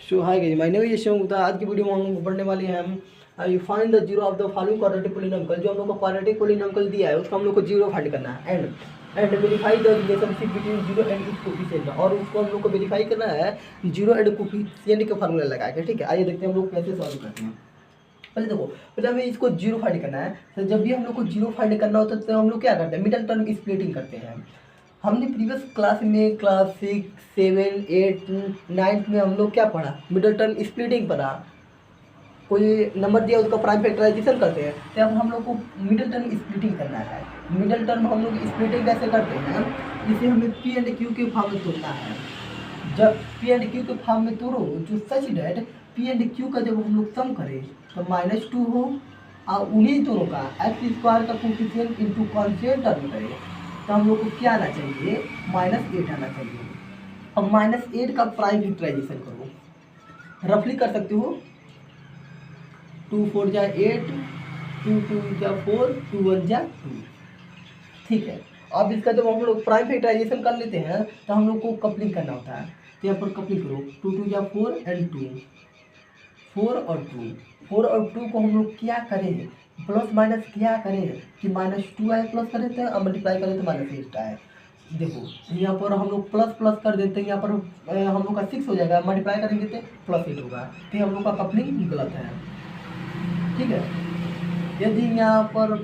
So hi guys, my name is Yashwant Gupta. आज की video में हम लोग पढ़ने वाले हैं हम you find the zero of the following quadratic polynomial. जो हम लोग को क्वाड्रेटिक पोलिनोमियल दिया है उसका हम लोग को जीरो फाइंड करना है and verify the relationship between zero and it's coefficient. और उसको हम लोग को वेरीफाई करना है जीरो एंड कोफिशिएंट का फार्मूला लगा के। ठीक है, आइए देखते हैं हम लोग कैसे सॉल्व करते हैं। पहले देखो, पहले हमें इसको जीरो फाइंड करना है। तो जब भी हम लोग को जीरो फाइंड करना होता है तो हम लोग क्या करते हैं, मिडल टर्म स्प्लिटिंग करते हैं। हमने प्रीवियस क्लास में क्लास 6, 7, 8, 9 में हम लोग क्या पढ़ा, मिडल टर्म स्प्लिटिंग पढ़ा। कोई नंबर दिया उसका प्राइम फैक्टराइजेशन करते हैं। तो अब हम लोग को मिडल टर्म स्प्लिटिंग करना है। मिडल टर्म हम लोग स्प्लिटिंग कैसे करते हैं, इसे हमें पी एंड क्यू के फॉर्म में तोड़ना है। जब पी एंड क्यू के फॉर्म में तोड़ो जो सच डेट पी एंड क्यू का जब हम लोग सम करें तो -2 हो और उन्हीं दोनों का एक्स स्क्वायर का कोफिशिएंट इंटू कॉन्स्टेंट टर्म करें तो हम लोग को क्या आना चाहिए, -8 आना चाहिए। अब -8 का प्राइम फैक्टराइजेशन करो, रफली कर सकते हो। 2 4 जा 8, 2 2 जा 4, 2 1 जा 2। ठीक है, अब इसका जब हम लोग प्राइम फैक्टराइजेशन कर लेते हैं तो हम लोग को कपलिंग करना होता है। तो यहाँ पर कपलिंग करो, 2 2 जा 4 एंड 2, 4 और 2, 4 और 2 को हम लोग क्या करें, प्लस माइनस क्या करें कि -2 आए प्लस कर देते हैं और मल्टीप्लाई करें तो -8 आए। देखो यहाँ पर हम लोग प्लस प्लस कर देते हैं, यहाँ पर हम लोग का 6 हो जाएगा, मल्टीप्लाई करेंगे तो +8 होगा। तो हम लोग का कपलिंग गलत है। ठीक है, यदि यहाँ पर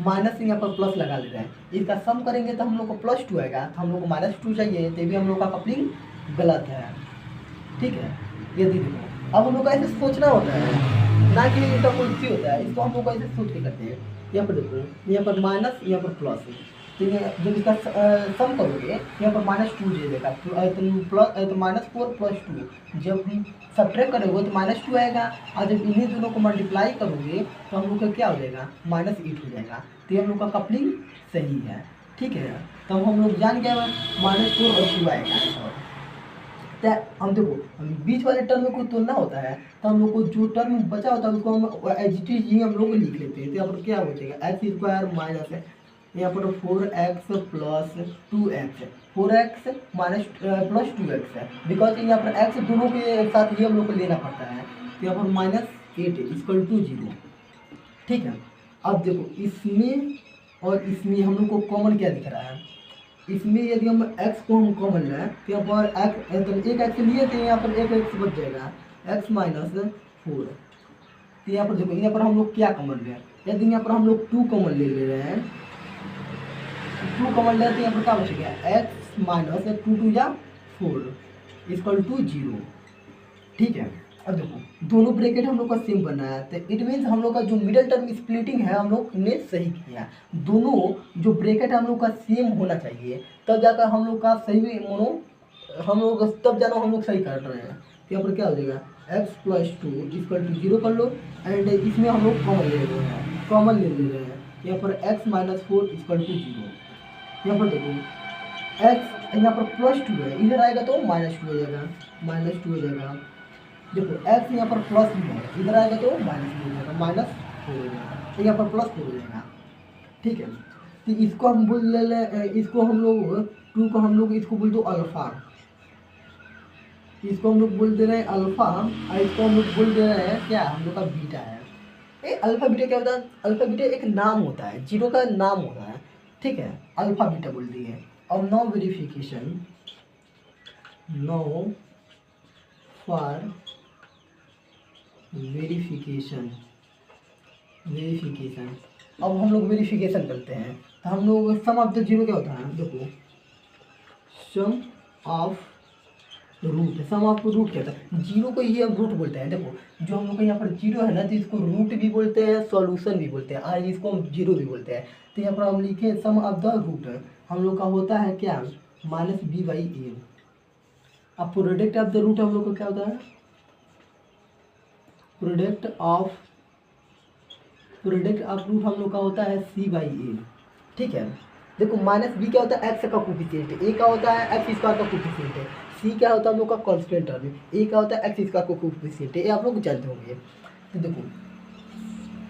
माइनस यहाँ पर प्लस लगा ले रहे हैं, इसका सम करेंगे तो हम लोग को +2 आएगा। तो हम लोग को -2 चाहिए, तो भी हम लोग का कपलिंग गलत है। ठीक है, यदि देखो अब हम लोग को ऐसे सोचना होता है ना कि इसका कोई सी होता है, इसको हम लोग को ऐसे सोच के करते हैं। यहाँ पर देखो, यहाँ पर माइनस, यहाँ पर प्लस, तो ये जब इसका सम करोगे यहाँ पर -2 दे देगा तो प्लस तो -4 + 2। जब हम सब्ट्रैक्ट करोगे तो -2 आएगा और जब इन्हीं दोनों को मल्टीप्लाई करोगे तो हम लोग का क्या हो जाएगा, -8 हो जाएगा। तो ये हम लोग का कपलिंग सही है। ठीक है, तो हम लोग जान गए -4 और 2 आएगा। तो हम देखो बीच वाले टर्म को तोड़ना होता है तो हम लोग को जो टर्म बचा होता है उसको हम एज इट इज ही हम लोग लिख लेते हैं। तो यहाँ पर क्या हो जाएगा, x² माइनस यहाँ पर 4x + 2x, 4x + 2x है, बिकॉज यहाँ पर x दोनों के साथ ही हम लोग को लेना पड़ता है। तो यहाँ पर -8 = 0। ठीक है, अब देखो इसमें और इसमें हम लोग को कॉमन क्या दिख रहा है, इसमें यदि हम x को हम कॉमन लें तो यहाँ पर x एक x लिए थे, यहाँ पर एक x बच जाएगा, x - 4। तो यहाँ पर देखो, यहाँ पर हम लोग क्या कॉमन लें, यदि यहाँ पर हम लोग 2 कॉमन ले रहे हैं, 2 कॉमन लेते हैं, यहाँ पर क्या बचेगा, x - 2 2 जा 4 = 0। ठीक है, अब देखो दोनों ब्रैकेट हम लोग का सेम बना है तो इट मीन्स हम लोग का जो मिडल टर्म स्प्लिटिंग है हम लोग ने सही किया। दोनों जो ब्रैकेट हम लोग का सेम होना चाहिए तब जाकर हम लोग का सही हम लोग तब जाना हम लोग सही कर रहे हैं। तो यहाँ पर क्या हो जाएगा, x + 2 = 0 कर लो एंड इसमें हम लोग कॉमन ले रहे हैं, कॉमन ले रहे हैं। यहाँ पर x - 4 = 0। यहाँ पर देखो x यहाँ पर +2 है, इधर आएगा तो -2 हो जाएगा, -2 हो जाएगा। देखो x यहाँ पर प्लस भी है, इधर आएगा तो माइनस हो जाएगा, -4 हो जाएगा। तो यहाँ पर +4 हो जाएगा। ठीक है, तो इसको हम बोल ले, इसको हम लोग 2 को हम लोग इसको बोल दो अल्फा, इसको हम लोग बोल दे रहे हैं अल्फा और इसको हम लोग बोल दे रहे हैं क्या, हम लोग का बीटा है। ये अल्फा बीटा क्या होता है, अल्फा बीटा एक नाम होता है, जीरो का नाम होता है। ठीक है, अल्फा बीटा बोल दिए। अब no verification, no for verification, अब हम लोग वेरिफिकेशन करते हैं तो हम लोग सम ऑफ द जीरो क्या होता है, देखो sum of root, sum of root क्या होता है, जीरो को ही हम रूट बोलते हैं। देखो जो हम लोग का यहाँ पर जीरो है ना तो इसको रूट भी बोलते हैं, सॉल्यूशन भी बोलते हैं और इसको हम जीरो भी बोलते हैं। तो यहाँ पर हम लिखे सम ऑफ द रूट हम लोग का होता है क्या, -b/a। अब प्रोडक्ट ऑफ द रूट हम लोग को क्या होता है, प्रोडक्ट ऑफ रूट हम लोग का होता है c/a। ठीक है, देखो -b क्या होता है, x का कोफिशिएंट, a का होता है x² का कोफिशिएंट, c क्या होता है हम लोग का कांस्टेंट टर्म, a का होता है x² का कोफिशिएंट, ये आप लोग जानते होंगे। तो देखो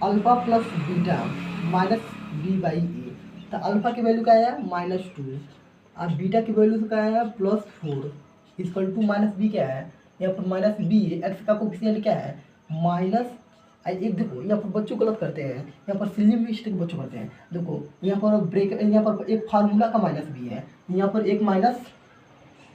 अल्फा प्लस बीटा -b/a, तो अल्फा की वैल्यू क्या आया -2 और बीटा की वैल्यू क्या आया +4 = -b क्या है यहाँ पर माइनस बी, एक्स का कोफिशिएंट क्या है माइनस एक। देखो यहाँ पर बच्चों गलत करते हैं, यहाँ पर सिली मिस्टेक बच्चों करते हैं। देखो यहाँ पर ब्रेक, यहाँ पर एक फार्मूला का माइनस बी है, यहाँ पर एक माइनस,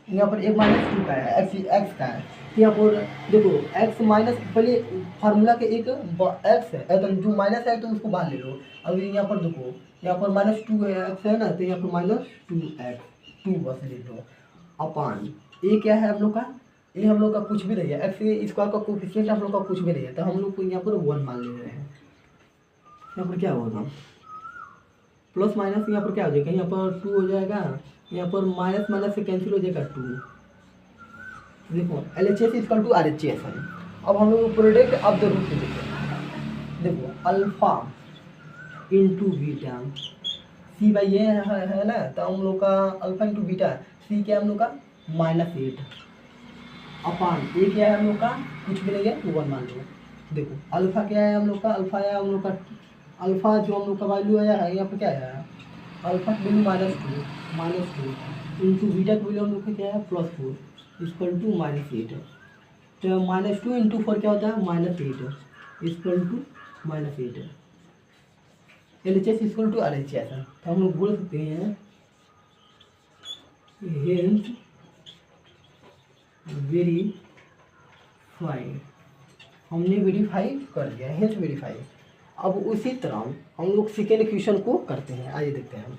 यहाँ पर एक माइनस टू का है, एक्स का है। तो यहाँ पर देखो एक्स माइनस, पहले फार्मूला के एक एक्स है तो जो माइनस है तो उसको बाहर ले लो। अब यहाँ पर देखो यहाँ पर माइनस टू एक्स है ना, तो यहाँ पर माइनस टू एक्स, टू बस ले लो अपान ए क्या है हम लोग का, ये हम लोग का कुछ भी नहीं है, एक्स स्क्वायर का कोफिशिएंट हम लोग का कुछ भी नहीं है, तो हम लोग को यहाँ पर 1 मान ले रहे हैं। यहाँ पर क्या होगा प्लस माइनस, यहाँ पर क्या हो जाएगा, यहाँ पर 2 हो जाएगा, यहाँ पर माइनस माइनस से कैंसिल हो जाएगा 2। देखो LHS इक्वल टू RHS है। अब हम लोग प्रोडक्ट ऑफ द रूट में देखो alpha into beta, C by ये है ना, तो हम लोग का अल्फा इंटू बीटा, सी क्या है हम लोग का -8 अपान ए क्या है हम लोग का कुछ भी नहीं है, 1 मान लो। देखो अल्फा क्या है हम लोग का, अल्फा है हम लोग का, अल्फा जो हम लोग का वैल्यू आया है यहाँ पर क्या है, अल्फा की वैल्यू -2 इंटू बीटा की वैल्यू हम लोग का क्या है +4 इक्वल टू -8। तो -2 इंटू 4 क्या होता है -8 equal to -8। LHS equal to RHS है, तो हम लोग बोल सकते हैं हेंस वेरीफाई, हमने वेरीफाई कर दिया, हेंस वेरीफाई। अब उसी तरह हम लोग सेकेंड क्वेश्चन को करते हैं, आइए देखते हैं।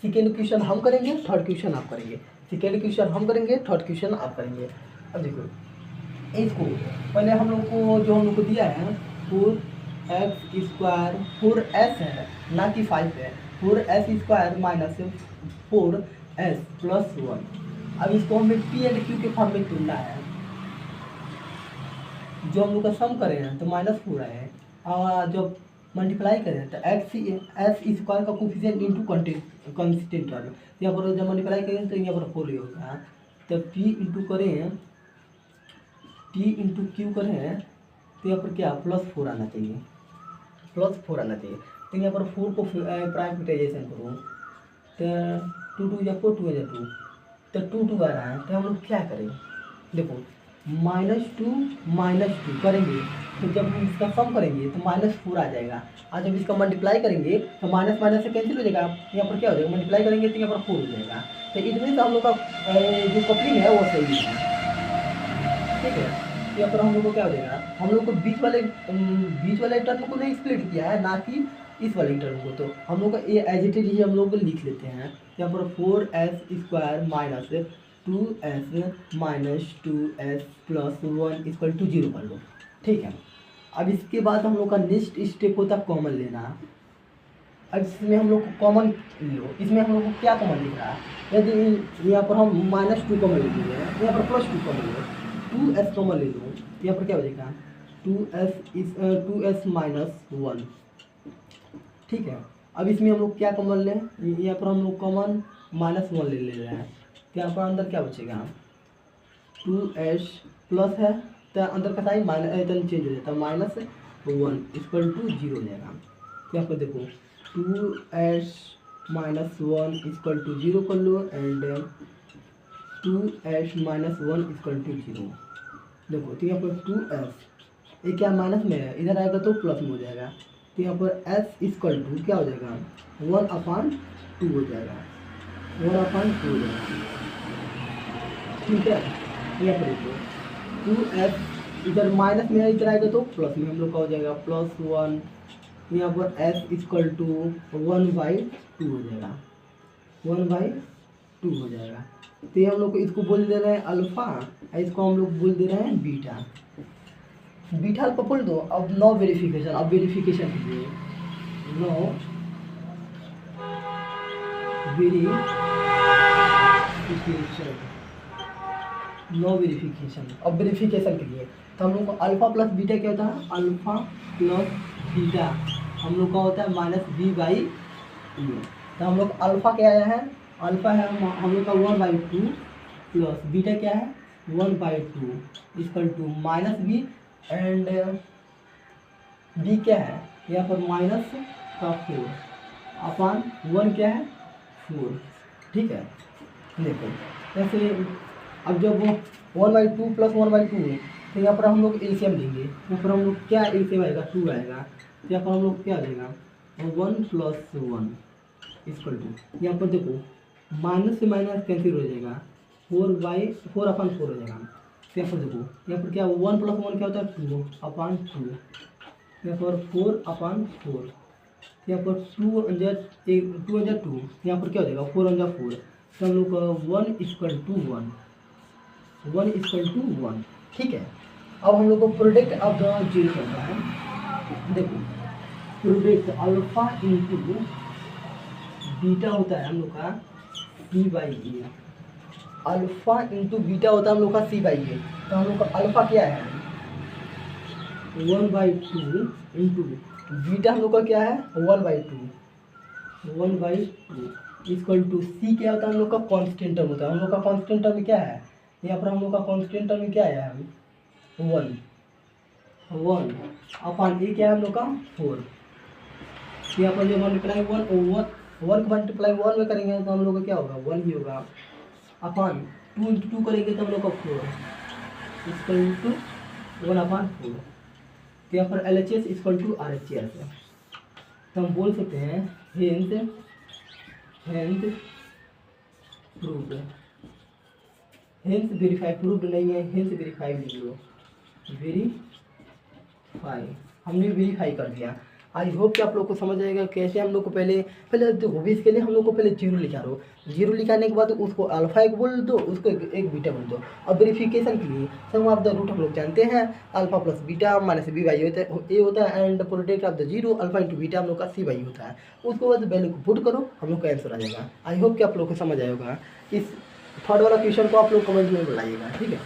सेकेंड क्वेश्चन हम करेंगे, थर्ड क्वेश्चन आप करेंगे, सेकेंड क्वेश्चन हम करेंगे, थर्ड क्वेश्चन आप करेंगे। अब देखो इसको पहले हम लोग को जो हम लोग को दिया है 4x² 4s है ना कि 5 है, 4s² माइनस 4s प्लस 1। अब इसको हमें पी एंड क्यू के फॉर्म में तुलना है, जो हम लोग का सम करें हैं तो -4 है, और जब मल्टीप्लाई करें तो एस स्क्वायर का कोफिशिएंट इंटू कंस्टेंट टर्म, यहाँ पर जब मल्टीप्लाई करें तो यहाँ पर 4 ही होगा। तो पी इंटू करें, टी इंटू क्यू करें तो यहाँ पर क्या +4 आना चाहिए, +4 आना चाहिए। तो यहाँ पर 4 को प्राइम फैक्टराइजेशन करो तो 2 2 या 4 2 या 2, तो 2 2 आ रहा है, तो हम लोग क्या करें, देखो -2 करेंगे तो जब हम इसका सम करेंगे तो -4 आ जाएगा, और जब इसका मल्टीप्लाई करेंगे तो माइनस माइनस से कैंसिल हो जाएगा, यहाँ पर क्या हो जाएगा मल्टीप्लाई करेंगे तो यहाँ पर 4 हो जाएगा। तो इसमें तो हम लोग का जो कपलिंग है वो सही है, ठीक है। तो यहाँ पर हम लोग को क्या हो जाएगा, हम लोग को बीच वाले टर्म को नहीं स्प्लिट किया है, ना कि इस वाले टर्म को, तो हम लोग का ये एज इट इज ही हम लोग को लिख लेते हैं। यहाँ पर 4s² minus 2s minus 2s plus 1 equal to 0 कर लो, ठीक है। अब इसके बाद हम लोग का नेक्स्ट स्टेप होता है कॉमन लेना। अब इसमें हम लोग को कॉमन लो, इसमें हम लोग को क्या कॉमन लिख रहा है, यदि यहाँ पर हम -2 कॉमन ले लीजिए, यहाँ पर +2 कॉमन लो, 2s कॉमन ले लो, यहाँ पर क्या हो जाएगा 2s माइनस 1, ठीक है। अब इसमें हम लोग क्या कॉमन लें, यहाँ पर हम लोग कॉमन -1 ले रहे हैं, तो यहाँ पर अंदर क्या बचेगा 2s प्लस है, तो अंदर का साइन माइनस चेंज हो जाता है, -1 इक्वल टू 0 हो जाएगा। तो यहाँ पर देखो 2s माइनस 1 इक्वल टू 0 कर लो, and 2s minus 1 equal to 0। देखो तो यहाँ पर 2s ये क्या माइनस में है, इधर आएगा तो प्लस में हो जाएगा, तो यहाँ पर s इक्वल टू क्या हो जाएगा 1/2 हो जाएगा, 1/2 हो जाएगा, ठीक है। यहाँ पर देखो 2s इधर माइनस में है, इधर आएगा तो प्लस में हम लोग का हो जाएगा +1, यहाँ पर s इक्वल टू 1/2 हो जाएगा, 1/2 हो जाएगा। तो ये हम लोग को इसको बोल दे रहे हैं अल्फा, इसको हम लोग बोल दे रहे हैं बीटा, बीटा अल्फा बोल दो। अब नो वेरिफिकेशन, अब वेरिफिकेशन कीजिए, नो वेरिफिकेशन, अब वेरिफिकेशन के लिए तो हम लोग को अल्फा प्लस बीटा क्या होता है, अल्फा प्लस बीटा हम लोग का होता है -b/e। तो हम लोग अल्फा क्या आया है, अल्फा है हम लोग का 1/2 प्लस बीटा क्या है 1/2 equal to -b, and b क्या है यहाँ पर -4 अपान 1 क्या है 4, ठीक है। देखो जैसे अब जब 1/2 प्लस 1/2, तो यहाँ पर हम लोग एलसीएम लेंगे। यहाँ पर हम लोग क्या एलसीएम आएगा, 2 आएगा। तो यहाँ पर हम लोग क्या आ जाएगा, 1 + 1 इक्वल टू, यहाँ पर देखो माइनस से माइनस कैंसिल हो जाएगा, 4/4 हो जाएगा। तो यहाँ पर देखो, यहाँ पर क्या 1 + 1 क्या होता है, 2/2, यहाँ पर 4/4, यहाँ पर 2 × 2, यहाँ पर क्या हो जाएगा 4 × 4, तो हम लोग का 1 = 1, ठीक है। अब हम लोग को प्रोडक्ट ऑफ द जीरो करना है। देखो प्रोडक्ट अल्फा इंटू बीटा होता है हम लोग का C/A, अल्फा इंटू बीटा होता है हम लोग का C/A। तो हम लोग का अल्फा क्या है, 1/2 इंटू बीटा हम लोग का क्या है 1/2 इक्वल टू सी क्या होता है हम लोग का कांस्टेंट टर्म होता है। हम लोग का कांस्टेंट टर्म क्या है, यहाँ पर हम लोग का कांस्टेंट टर्म क्या है 1 अपॉन ए क्या है हम लोग का 4। यहाँ पर जो मल्टीप्लाई 1 को मल्टीप्लाई 1 में करेंगे तो हम लोग का क्या होगा 1 ही होगा, अपॉन 2 × 2 करेंगे तो हम लोग का 4 इक्वल टू 1/4। तो यहाँ पर LHS इक्वल टू RHS है। तो हम बोल सकते हैं hence proved, hence verify, proved नहीं है, हेंस वेरीफाई लिख लो, वेरीफाई, हमने वेरीफाई कर दिया। आई होप कि आप लोग को समझ आएगा कैसे हम लोग को पहले देखो इसके लिए हम लोग को पहले जीरो लिखा दो, जीरो लिखाने के बाद उसको अल्फा एक बोल दो, उसको एक बीटा बोल दो। अब वेरिफिकेशन के लिए सम ऑफ द रूट हम लोग जानते हैं, alpha plus beta minus B/A होता है, and product of the zero alpha into beta हम लोग का C/A होता है। उसके बाद वैल्यू को पुट करो, हम लोग का आंसर आ जाएगा। आई होप कि आप लोग को समझ आएगा। इस थर्ड वाला क्वेश्चन को आप लोग कमेंट में बताइएगा, ठीक है।